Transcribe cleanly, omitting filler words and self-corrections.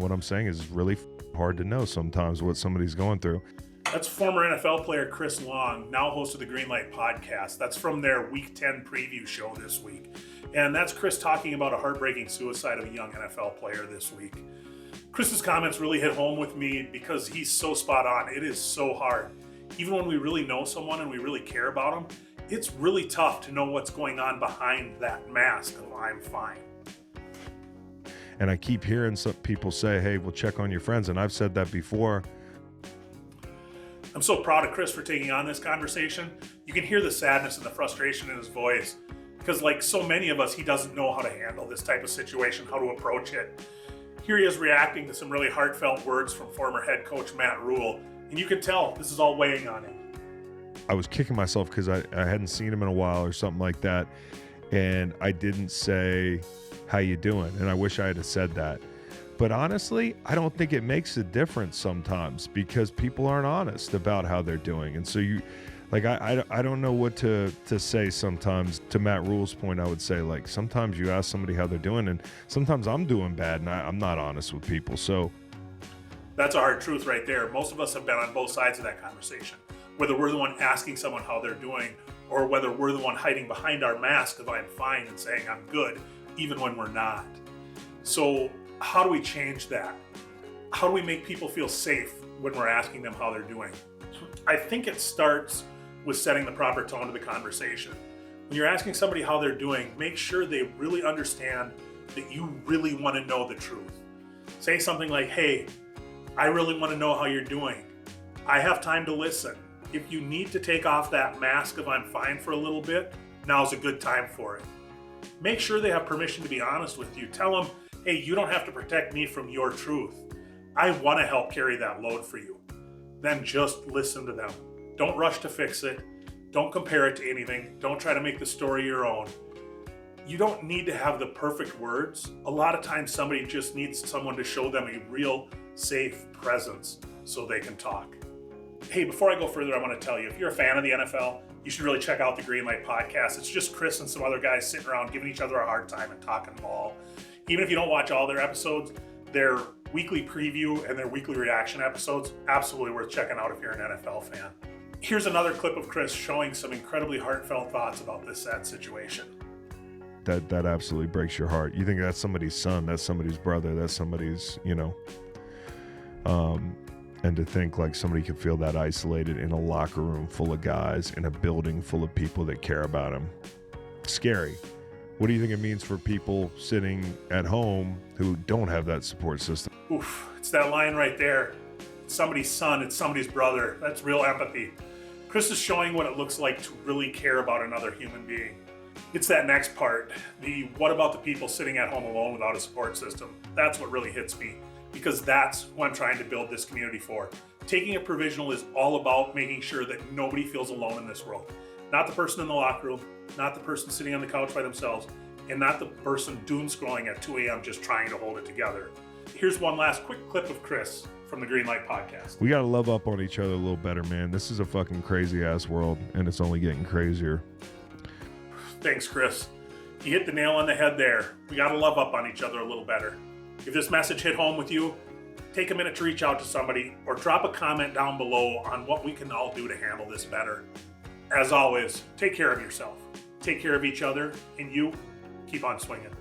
what I'm saying is really hard to know sometimes what somebody's going through. That's former NFL player Chris Long, now host of the Greenlight Podcast. That's from their Week 10 preview show this week. And that's Chris talking about a heartbreaking suicide of a young NFL player this week. Chris's comments really hit home with me because he's so spot on. It is so hard. Even when we really know someone and we really care about them, it's really tough to know what's going on behind that mask of "I'm fine." And I keep hearing some people say, hey, we'll check on your friends. And I've said that before. I'm so proud of Chris for taking on this conversation. You can hear the sadness and the frustration in his voice because, like so many of us, he doesn't know how to handle this type of situation, how to approach it. Here he is reacting to some really heartfelt words from former head coach Matt Rhule, and you can tell this is all weighing on him. I was kicking myself because I hadn't seen him in a while or something like that, and I didn't say, how you doing? And I wish I had said that. But honestly, I don't think it makes a difference sometimes because people aren't honest about how they're doing. And so I don't know what to say sometimes. To Matt Rhule's point, I would say, like, sometimes you ask somebody how they're doing, and sometimes I'm doing bad and I'm not honest with people. So that's a hard truth right there. Most of us have been on both sides of that conversation, whether we're the one asking someone how they're doing or whether we're the one hiding behind our mask of "I'm fine" and saying "I'm good," even when we're not. So how do we change that? How do we make people feel safe when we're asking them how they're doing? I think it starts with setting the proper tone to the conversation. When you're asking somebody how they're doing, make sure they really understand that you really want to know the truth. Say something like, hey, I really want to know how you're doing. I have time to listen. If you need to take off that mask of "I'm fine" for a little bit, now's a good time for it. Make sure they have permission to be honest with you. Tell them, hey, you don't have to protect me from your truth. I want to help carry that load for you. Then just listen to them. Don't rush to fix it. Don't compare it to anything. Don't try to make the story your own. You don't need to have the perfect words. A lot of times somebody just needs someone to show them a real safe presence so they can talk. Hey, before I go further, I want to tell you, if you're a fan of the NFL, you should really check out the Greenlight Podcast. It's just Chris and some other guys sitting around giving each other a hard time and talking ball. Even if you don't watch all their episodes, their weekly preview and their weekly reaction episodes, absolutely worth checking out if you're an NFL fan. Here's another clip of Chris showing some incredibly heartfelt thoughts about this sad situation. That absolutely breaks your heart. You think that's somebody's son, that's somebody's brother, that's somebody's, and to think like somebody could feel that isolated in a locker room full of guys, in a building full of people that care about him. Scary. What do you think it means for people sitting at home who don't have that support system? Oof, it's that line right there. It's somebody's son, it's somebody's brother. That's real empathy. Chris is showing what it looks like to really care about another human being. It's that next part, the what about the people sitting at home alone without a support system? That's what really hits me, because that's who I'm trying to build this community for. Taking a provisional is all about making sure that nobody feels alone in this world. Not the person in the locker room, not the person sitting on the couch by themselves, and not the person doom scrolling at 2 a.m. just trying to hold it together. Here's one last quick clip of Chris from the Greenlight Podcast. We got to love up on each other a little better, man. This is a fucking crazy ass world, and it's only getting crazier. Thanks, Chris. You hit the nail on the head there. We got to love up on each other a little better. If this message hit home with you, take a minute to reach out to somebody or drop a comment down below on what we can all do to handle this better. As always, take care of yourself, take care of each other, and you keep on swinging.